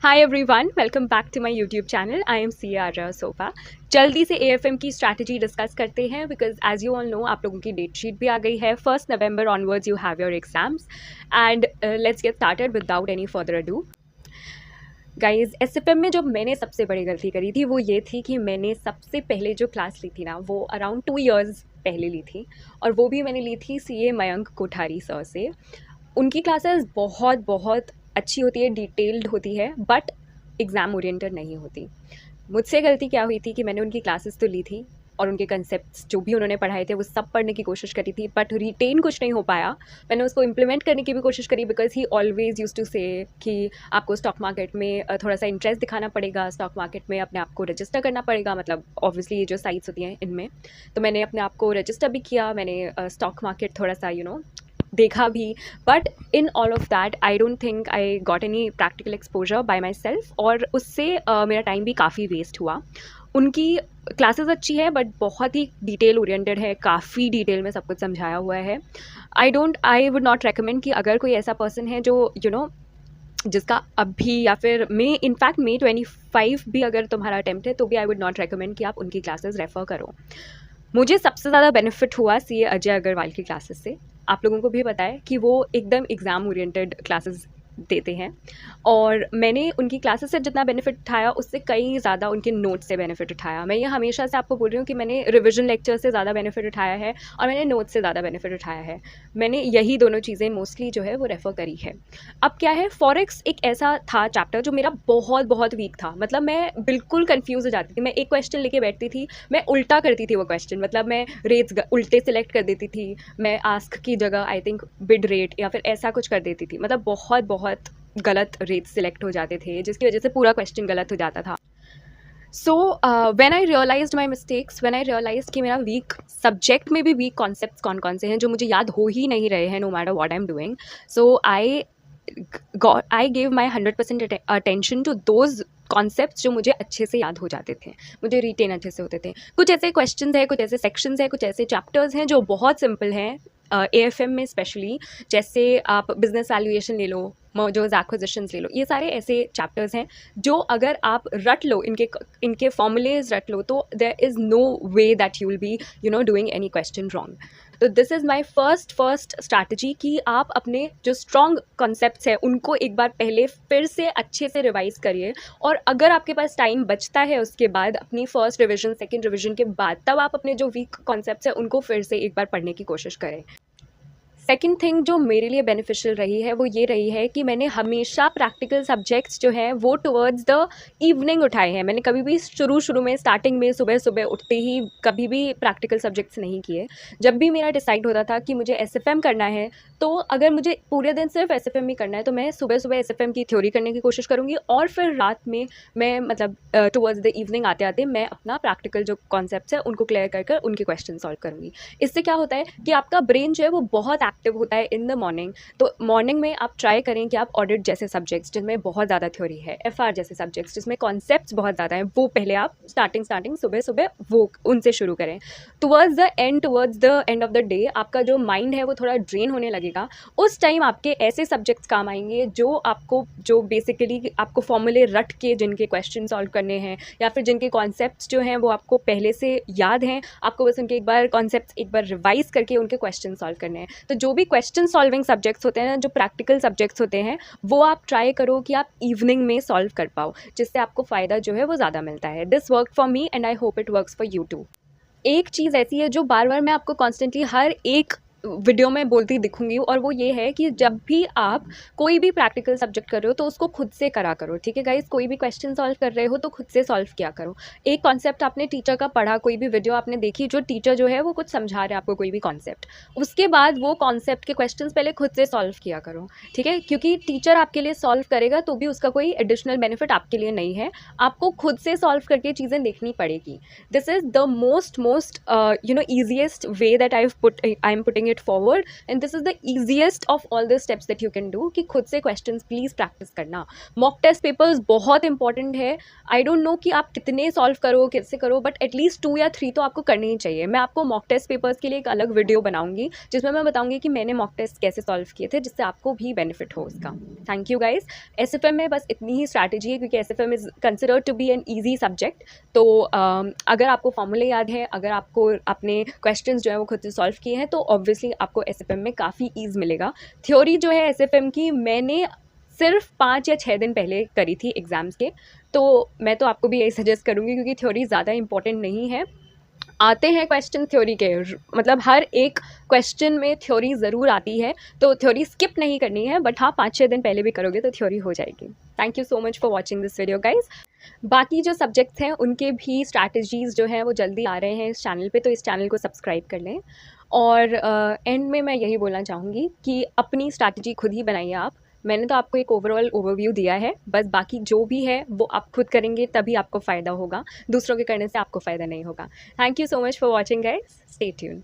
Hi everyone, welcome back to my YouTube channel. I am C R सोफा। जल्दी से AFM की strategy discuss करते हैं because as you all know आप लोगों की डेट शीट भी आ गई है। 1 November onwards you have your exams and let's get started without any further ado. Guys, SFM में जो मैंने सबसे बड़ी गलती करी थी वो ये थी कि मैंने सबसे पहले जो क्लास ली थी ना वो अराउंड 2 years पहले ली थी, और वो भी मैंने ली थी सीए मयंक कोठारी सर से। उनकी क्लासेस बहुत बहुत अच्छी होती है, डिटेल्ड होती है, बट एग्ज़ाम ओरिएंटेड नहीं होती। मुझसे गलती क्या हुई थी कि मैंने उनकी क्लासेस तो ली थी और उनके कंसेप्ट्स जो भी उन्होंने पढ़ाए थे वो सब पढ़ने की कोशिश करी थी, बट रिटेन कुछ नहीं हो पाया। मैंने उसको इम्प्लीमेंट करने की भी कोशिश करी because he always use to say कि आपको स्टॉक मार्केट में थोड़ा सा इंटरेस्ट दिखाना पड़ेगा, स्टॉक मार्केट में अपने आप को रजिस्टर करना पड़ेगा, मतलब ऑब्वियसली ये जो साइट्स होती हैं इनमें। तो मैंने अपने आप को रजिस्टर भी किया, मैंने स्टॉक मार्केट थोड़ा सा देखा भी, but in all of that I don't think I got any practical exposure bye my self, और उससे मेरा टाइम भी काफ़ी वेस्ट हुआ। उनकी क्लासेस अच्छी है बट बहुत ही डिटेल ओरिएंटेड है, काफ़ी डिटेल में सब कुछ समझाया हुआ है। आई वुड नॉट रिकमेंड कि अगर कोई ऐसा पर्सन है जो जिसका अभी या फिर May 25 भी अगर तुम्हारा अटेम्प्ट है तो भी आई वुड नॉट रिकमेंड कि आप उनकी क्लासेस रेफ़र करो। मुझे सबसे ज़्यादा बेनिफिट हुआ सीए अजय अग्रवाल की क्लासेस से। आप लोगों को भी पता है कि वो एकदम एग्ज़ाम ओरिएंटेड क्लासेस देते हैं, और मैंने उनकी क्लासेस से जितना बेनिफिट उठाया उससे कई ज़्यादा उनके नोट्स से बेनिफिट उठाया। मैं ये हमेशा से आपको बोल रही हूँ कि मैंने रिविजन लेक्चर से ज़्यादा बेनिफिट उठाया है और मैंने नोट्स से ज़्यादा बेनिफिट उठाया है। मैंने यही दोनों चीज़ें मोस्टली जो है वो रेफ़र करी है। अब क्या है, फॉरेक्स एक ऐसा था चैप्टर जो मेरा बहुत बहुत वीक था, मतलब मैं बिल्कुल कन्फ्यूज़ हो जाती थी। मैं एक क्वेश्चन लेके बैठती थी, मैं उल्टा करती थी वो क्वेश्चन, मतलब मैं रेट्स उल्टे सेलेक्ट कर देती थी, मैं आस्क की जगह आई थिंक बिड रेट या फिर ऐसा कुछ कर देती थी, मतलब बहुत बहुत गलत रेट सिलेक्ट हो जाते थे जिसकी वजह से पूरा क्वेश्चन गलत हो जाता था। So when I realised my mistakes, when I realise कि मेरा वीक सब्जेक्ट में भी वीक कॉन्सेप्ट्स कौन कौन से हैं जो मुझे याद हो ही नहीं रहे हैं no matter what I am doing, so I gave my 100% attention to those concepts जो मुझे अच्छे से याद हो जाते थे, मुझे रिटेन अच्छे से होते थे। कुछ ऐसे क्वेश्चंस हैं, कुछ ऐसे सेक्शंस हैं, कुछ ऐसे चैप्टर्स हैं जो बहुत सिंपल हैं एएफएम में स्पेशली, जैसे आप बिजनेस वैल्यूएशन ले लो, मर्जर्स एक्विजिशंस ले लो, ये सारे ऐसे चैप्टर्स हैं जो अगर आप रट लो, इनके फॉर्मूलेज रट लो, तो there is no way that you will be doing any question wrong. तो this is my first strategy कि आप अपने जो स्ट्रॉन्ग कॉन्सेप्ट्स हैं उनको एक बार पहले फिर से अच्छे से रिवाइज करिए, और अगर आपके पास टाइम बचता है उसके बाद अपनी फर्स्ट रिविजन सेकेंड रिविजन के बाद तब आप अपने जो वीक कॉन्सेप्ट्स हैं उनको फिर से एक बार पढ़ने की कोशिश करें। सेकेंड थिंग जो मेरे लिए बेनिफिशियल रही है वो ये रही है कि मैंने हमेशा प्रैक्टिकल सब्जेक्ट्स जो हैं वो टुवर्ड्स द इवनिंग उठाए हैं। मैंने कभी भी शुरू में स्टार्टिंग में सुबह सुबह उठते ही कभी भी प्रैक्टिकल सब्जेक्ट्स नहीं किए। जब भी मेरा डिसाइड होता था कि मुझे एसएफएम करना है, तो अगर मुझे पूरे दिन सिर्फ एसएफएम ही करना है तो मैं सुबह सुबह एसएफएम की थ्योरी करने की कोशिश करूँगी, और फिर रात में मैं मतलब टुवर्ड्स द इवनिंग आते आते मैं अपना प्रैक्टिकल जो कॉन्सेप्ट्स है उनको क्लियर कर उनके क्वेश्चन सॉल्व करूँगी। इससे क्या होता है कि आपका ब्रेन जो है वो बहुत एक्टिव होता है इन द मॉर्निंग। तो मॉर्निंग में आप ट्राई करें कि आप ऑडिट जैसे सब्जेक्ट्स जिनमें बहुत ज़्यादा थ्योरी है, एफआर जैसे सब्जेक्ट्स जिसमें कॉन्सेप्ट्स बहुत ज़्यादा हैं, वो पहले आप स्टार्टिंग सुबह सुबह वो उनसे शुरू करें। Towards the end of the day आपका जो माइंड है वो थोड़ा ड्रेन होने लगेगा। उस टाइम आपके ऐसे सब्जेक्ट्स काम आएंगे जो बेसिकली आपको फॉर्मूले रट के जिनके क्वेश्चन सॉल्व करने हैं, या फिर जिनके कॉन्सेप्ट्स जो हैं वो आपको पहले से याद हैं, आपको बस उनके एक बार कॉन्सेप्ट्स एक बार रिवाइज करके उनके क्वेश्चन सॉल्व करने हैं। तो जो भी क्वेश्चन सॉल्विंग सब्जेक्ट्स होते हैं, जो प्रैक्टिकल सब्जेक्ट्स होते हैं, वो आप ट्राई करो कि आप इवनिंग में सॉल्व कर पाओ, जिससे आपको फ़ायदा जो है वो ज़्यादा मिलता है। This work for me and I hope it works for you too. एक चीज़ ऐसी है जो बार बार मैं आपको कॉन्स्टेंटली हर एक वीडियो में बोलती दिखूंगी, और वो ये है कि जब भी आप कोई भी प्रैक्टिकल सब्जेक्ट कर रहे हो तो उसको खुद से करा करो, ठीक है गाइस। कोई भी क्वेश्चन सॉल्व कर रहे हो तो खुद से सॉल्व किया करो। एक कॉन्सेप्ट आपने टीचर का पढ़ा, कोई भी वीडियो आपने देखी जो टीचर जो है वो कुछ समझा रहे हैं आपको कोई भी कॉन्सेप्ट, उसके बाद वो कॉन्सेप्ट के क्वेश्चन पहले खुद से सॉल्व किया करो, ठीक है। क्योंकि टीचर आपके लिए सॉल्व करेगा तो भी उसका कोई एडिशनल बेनिफिट आपके लिए नहीं है, आपको खुद से सॉल्व करके चीज़ें देखनी पड़ेगी। This is the most easiest way that I am putting it forward and this is the easiest of all the steps that you can do कि खुद से क्वेश्चन प्लीज़ प्रैक्टिस करना. मॉक टेस्ट पेपर्स बहुत important है. I don't know कि आप कितने solve करो कैसे करो, बट एटलीस्ट 2 या 3 तो आपको करने ही चाहिए. मैं आपको मॉक टेस्ट पेपर्स के लिए एक अलग वीडियो बनाऊंगी जिसमें मैं बताऊंगी कि मैंने मॉक टेस्ट कैसे सॉल्व किए थे, जिससे आपको भी बेनिफिट हो उसका. Thank you guys. एसएफएम में बस इतनी ही स्ट्रैटेजी है क्योंकि SFM is considered to be an easy subject. तो अगर आपको फॉर्मूले याद है, अगर आपको अपने क्वेश्चन जो है वो खुद से सॉल्व किए हैं, तो ऑब्वियसली आपको एसएफएम में काफ़ी ईज मिलेगा. थ्योरी जो है एसएफएम की मैंने सिर्फ 5 या 6 दिन पहले करी थी एग्ज़ाम्स के, तो मैं तो आपको भी यही सजेस्ट करूँगी क्योंकि थ्योरी ज़्यादा इंपॉर्टेंट नहीं है. आते हैं क्वेश्चन थ्योरी के, मतलब हर एक क्वेश्चन में थ्योरी ज़रूर आती है, तो थ्योरी स्किप नहीं करनी है, बट हाँ 5-6 दिन पहले भी करोगे तो थ्योरी हो जाएगी. Thank you so much for watching this video guys. बाकी जो सब्जेक्ट्स हैं उनके भी स्ट्रैटेजीज़ जो हैं वो जल्दी आ रहे हैं इस चैनल पे, तो इस चैनल को सब्सक्राइब कर लें. और एंड में मैं यही बोलना चाहूँगी कि अपनी स्ट्रैटेजी खुद ही बनाइए आप. मैंने तो आपको एक ओवरऑल ओवरव्यू दिया है, बस बाकी जो भी है वो आप खुद करेंगे तभी आपको फ़ायदा होगा, दूसरों के करने से आपको फ़ायदा नहीं होगा. Thank you so much for watching guys. Stay tuned.